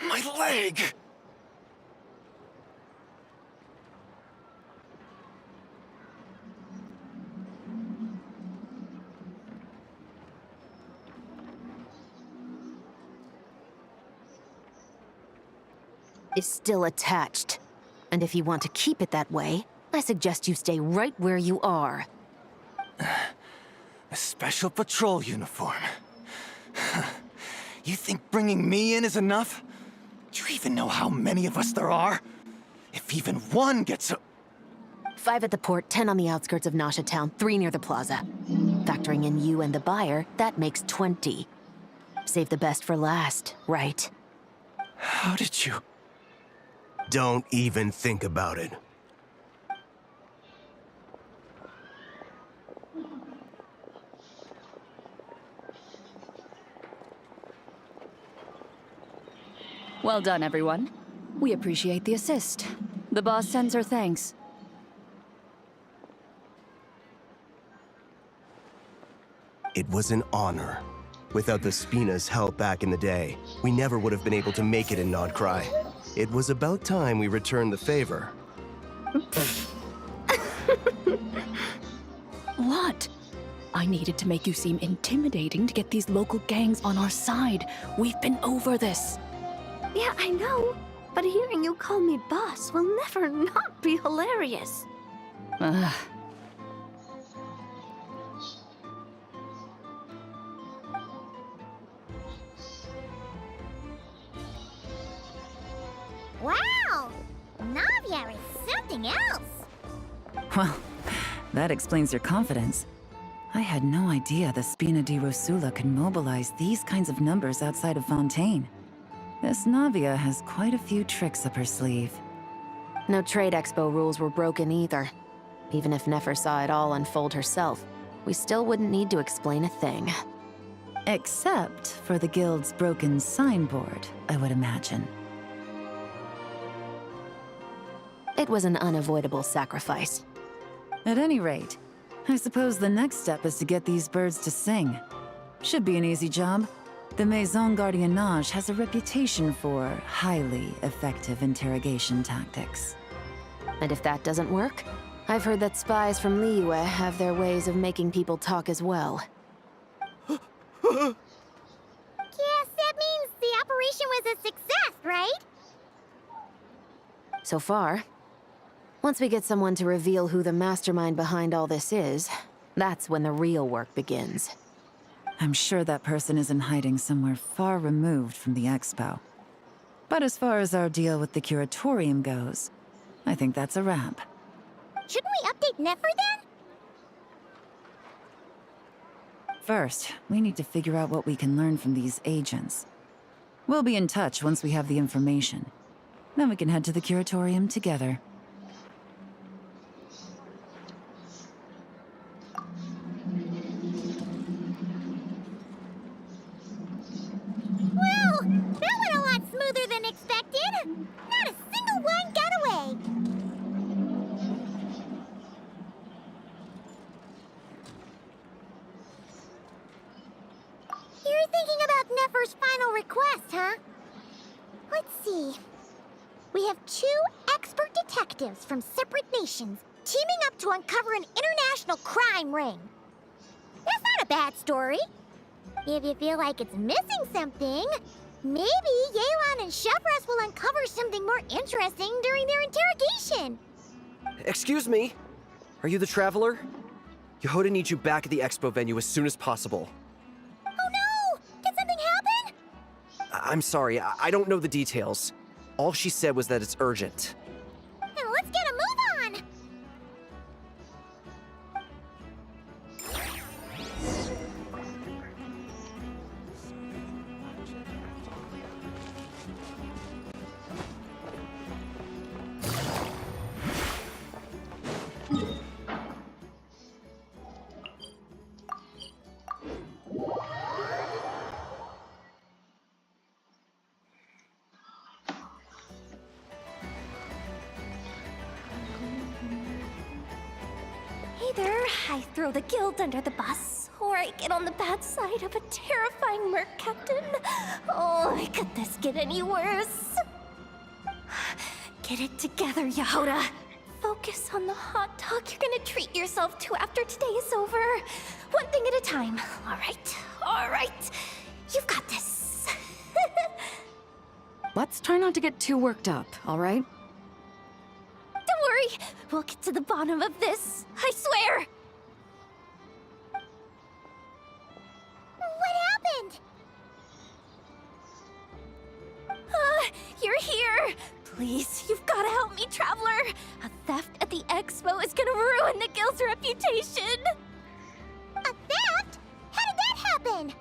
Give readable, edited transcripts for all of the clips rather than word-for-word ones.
My leg! Is still attached. And if you want to keep it that way, I suggest you stay right where you are. A special patrol uniform. You think bringing me in is enough? Do you even know how many of us there are? If even one gets a... 5 at the port, 10 on the outskirts of Nasha Town, 3 near the plaza. Factoring in you and the buyer, that makes 20. Save the best for last, right? How did you... Don't even think about it. Well done, everyone. We appreciate the assist. The boss sends her thanks. It was an honor. Without the Spina's help back in the day, we never would have been able to make it in Nodcry. It was about time we returned the favor. What? I needed to make you seem intimidating to get these local gangs on our side. We've been over this. Yeah, I know. But hearing you call me boss will never not be hilarious. Ugh. Wow! Navia is something else! Well, that explains your confidence. I had no idea the Spina di Rosula could mobilize these kinds of numbers outside of Fontaine. This Navia has quite a few tricks up her sleeve. No trade expo rules were broken either. Even if Nefer saw it all unfold herself, we still wouldn't need to explain a thing. Except for the guild's broken signboard, I would imagine. It was an unavoidable sacrifice. At any rate, I suppose the next step is to get these birds to sing. Should be an easy job. The Maison Gardiennage has a reputation for highly effective interrogation tactics. And if that doesn't work, I've heard that spies from Liyue have their ways of making people talk as well. Yes, that means the operation was a success, right? So far. Once we get someone to reveal who the mastermind behind all this is, that's when the real work begins. I'm sure that person is in hiding somewhere far removed from the expo. But as far as our deal with the curatorium goes, I think that's a wrap. Shouldn't we update Nefer then? First, we need to figure out what we can learn from these agents. We'll be in touch once we have the information. Then we can head to the curatorium together. Well, that went a lot smoother than expected. Not a single one got away. You're thinking about Nefer's final request, huh? Let's see. We have 2 expert detectives from separate nations teaming up to uncover an international crime ring. That's not a bad story. If you feel like it's missing something, maybe Yelan and Shevras will uncover something more interesting during their interrogation. Excuse me? Are you the Traveler? Yehoda needs you back at the expo venue as soon as possible. Oh no! Did something happen? I'm sorry, I don't know the details. All she said was that it's urgent. Then let's get a move on! Either I throw the guild under the bus, or I get on the bad side of a terrifying merc captain. Oh, could this get any worse? Get it together, Yehoda. Focus on the hot dog you're gonna treat yourself to after today is over. One thing at a time. All right. You've got this. Let's try not to get too worked up, all right? Don't worry. We'll get to the bottom of this. I swear. What happened? You're here. Please, you've got to help me, Traveler. A theft at the expo is gonna ruin the guild's reputation. A theft? How did that happen?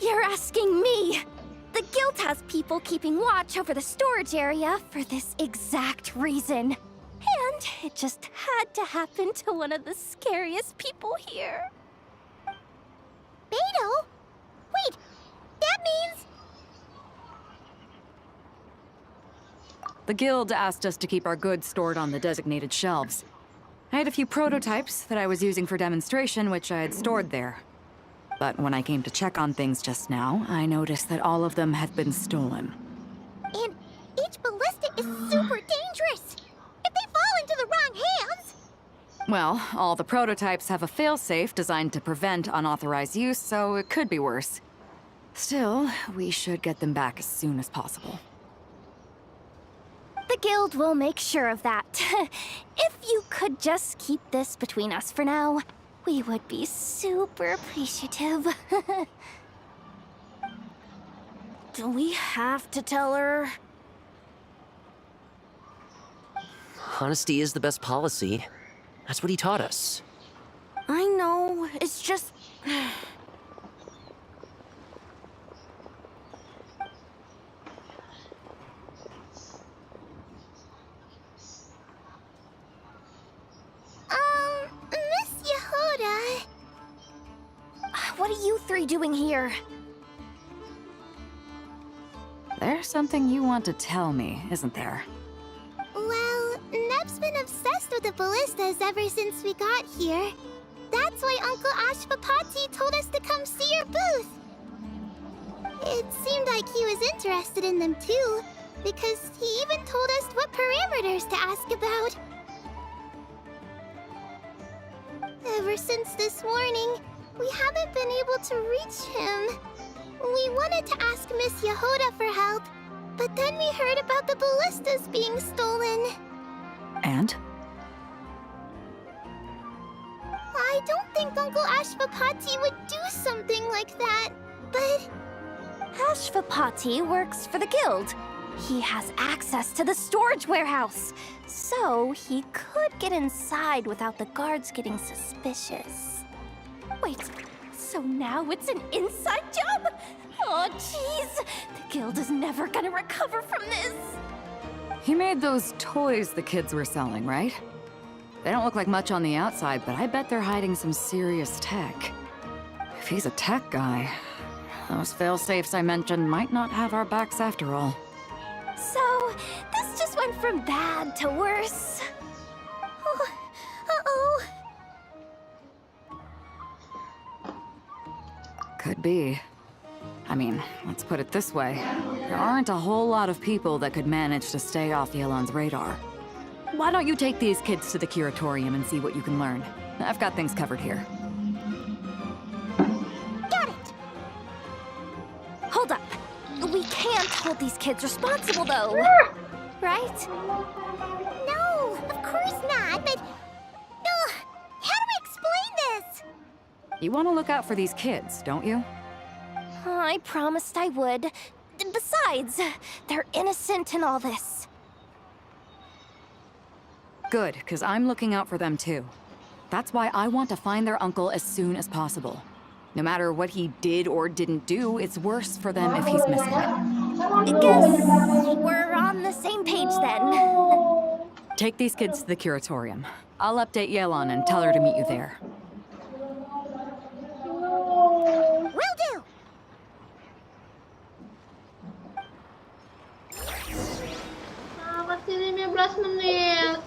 You're asking me. The guild has people keeping watch over the storage area for this exact reason. And it just had to happen to one of the scariest people here. Beto? Wait, that means... The guild asked us to keep our goods stored on the designated shelves. I had a few prototypes that I was using for demonstration, which I had stored there. But when I came to check on things just now, I noticed that all of them had been stolen. And each ballista is super dangerous. If they fall into the wrong hands... Well, all the prototypes have a failsafe designed to prevent unauthorized use, so it could be worse. Still, we should get them back as soon as possible. The guild will make sure of that. If you could just keep this between us for now, we would be super appreciative. Do we have to tell her? Honesty is the best policy. That's what he taught us. I know, it's just... Miss Yehoda... What are you three doing here? There's something you want to tell me, isn't there? Well, Neb's been obsessed with the ballistas ever since we got here. That's why Uncle Ashvapati told us to come see your booth. It seemed like he was interested in them too, because he even told us what parameters to ask about. Ever since this morning, we haven't been able to reach him. We wanted to ask Miss Yehoda for help, but then we heard about the ballistas being stolen. And? I don't think Uncle Ashvapati would do something like that, but... Ashvapati works for the guild. He has access to the storage warehouse, so he could get inside without the guards getting suspicious. Wait, so now it's an inside job? Oh, jeez. The guild is never gonna recover from this. He made those toys the kids were selling, right? They don't look like much on the outside, but I bet they're hiding some serious tech. If he's a tech guy, those fail-safes I mentioned might not have our backs after all. So, this just went from bad to worse. Oh, uh-oh. Could be. I mean, let's put it this way. There aren't a whole lot of people that could manage to stay off Yelon's radar. Why don't you take these kids to the curatorium and see what you can learn? I've got things covered here. Got it! Hold up. We can't hold these kids responsible, though. Right? No, of course not, but... Ugh, how do we explain this? You want to look out for these kids, don't you? I promised I would. Besides, they're innocent in all this. Good, because I'm looking out for them too. That's why I want to find their uncle as soon as possible. No matter what he did or didn't do, it's worse for them if he's missing. I guess we're on the same page then. Take these kids to the curatorium. I'll update Yelon and tell her to meet you there. Will do! Masih 15 menit.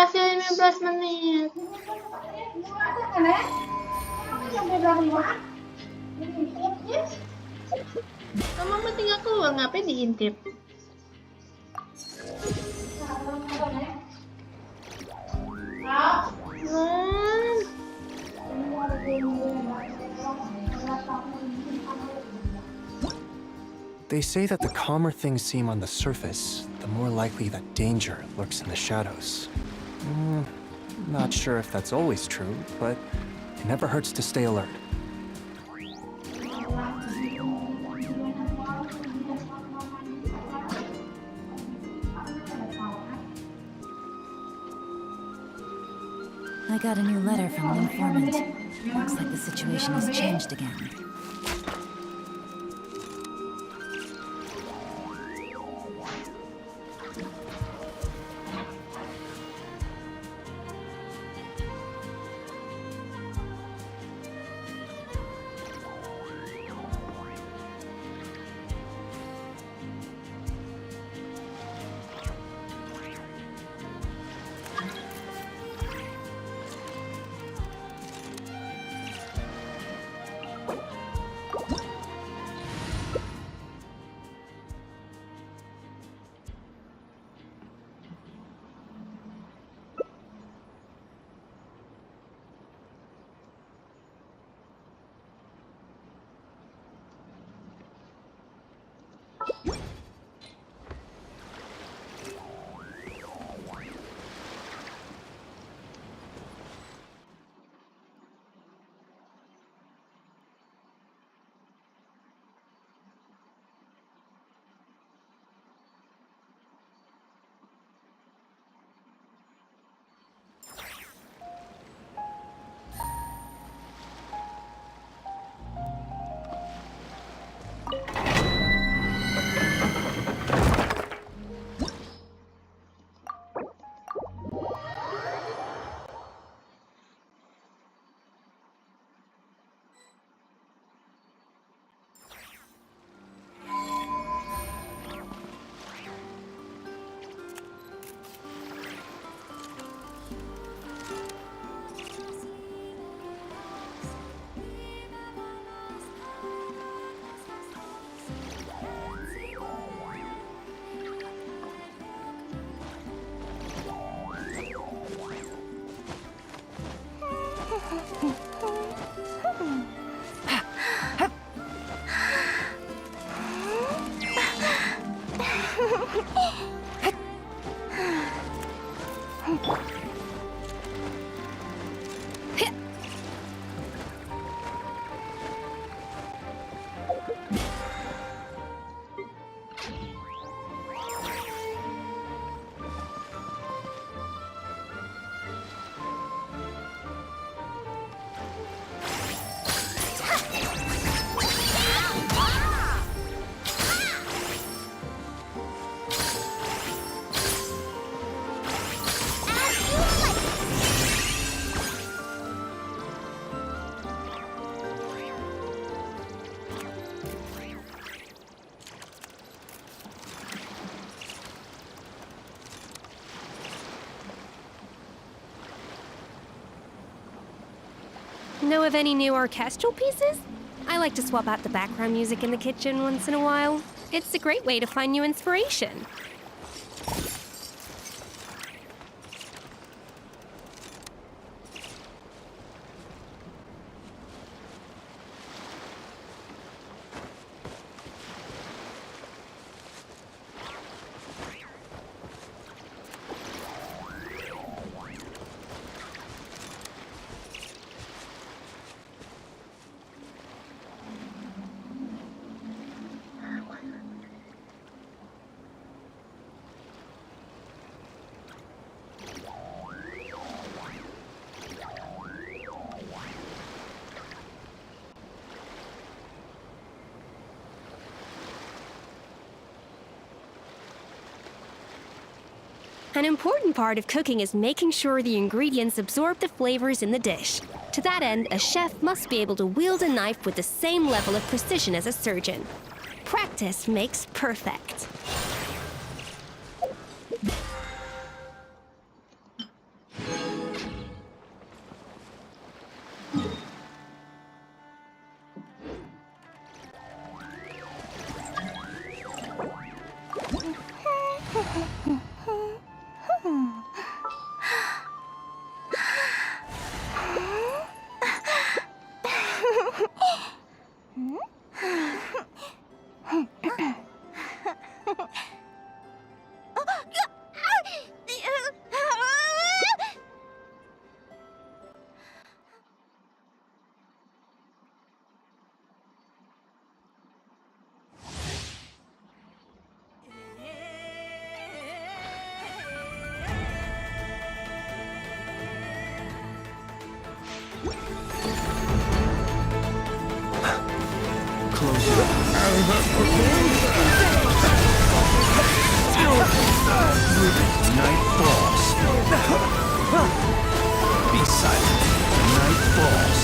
kasih 15 menit. Mama tinggal keluar, ngapain diintip? They say that the calmer things seem on the surface, the more likely that danger lurks in the shadows. Not sure if that's always true, but it never hurts to stay alert. I got a new letter from an informant. Looks like the situation has changed again. Know of any new orchestral pieces? I like to swap out the background music in the kitchen once in a while. It's a great way to find new inspiration. An important part of cooking is making sure the ingredients absorb the flavors in the dish. To that end, a chef must be able to wield a knife with the same level of precision as a surgeon. Practice makes perfect. Night falls. Be silent. Night falls.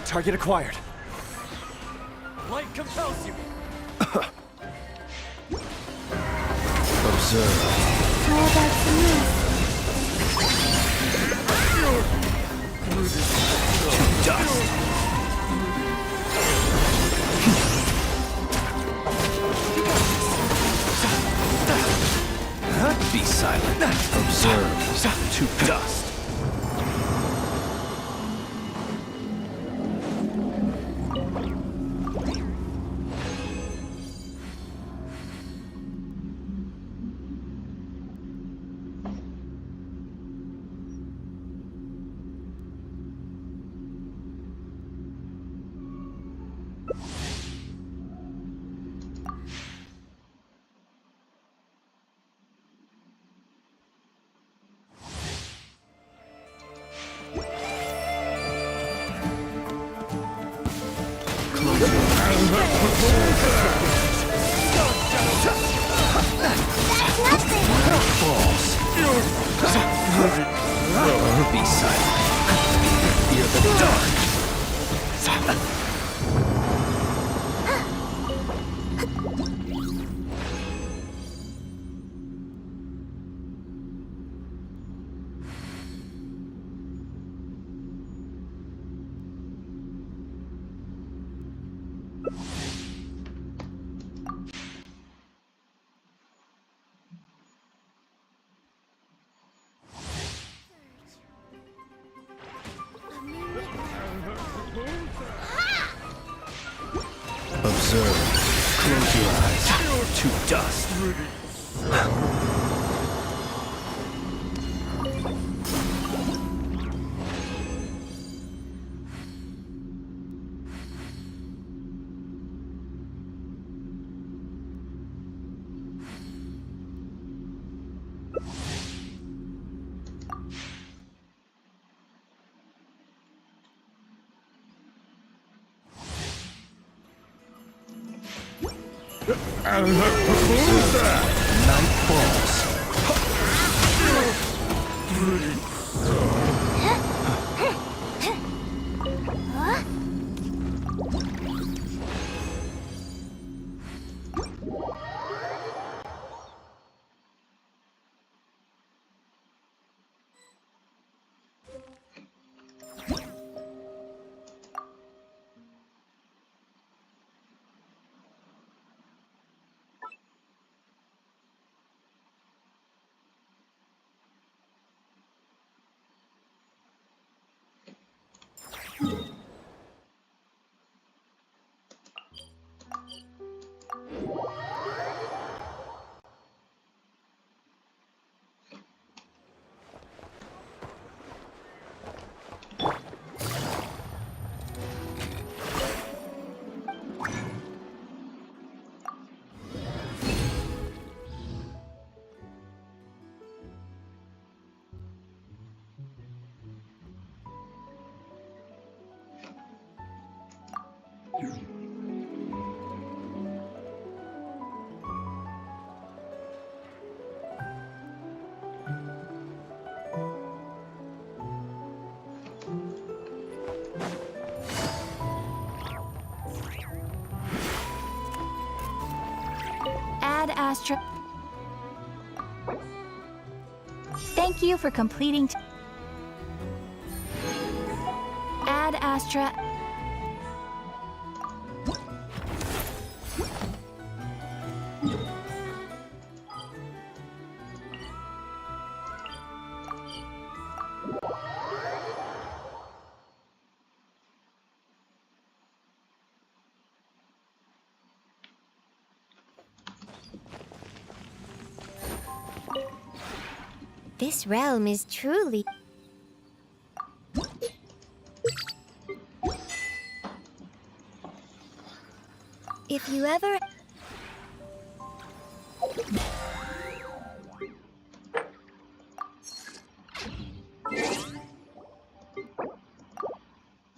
Target acquired. Light compels you. Observe. How about some To dust. Be silent. Observe. To dust. Falls. Be silent. Fear the dark. Observe. Close your eyes. To dust. Night falls. Ad Astra. Thank you for completing. Ad Astra. This realm is truly... If you ever...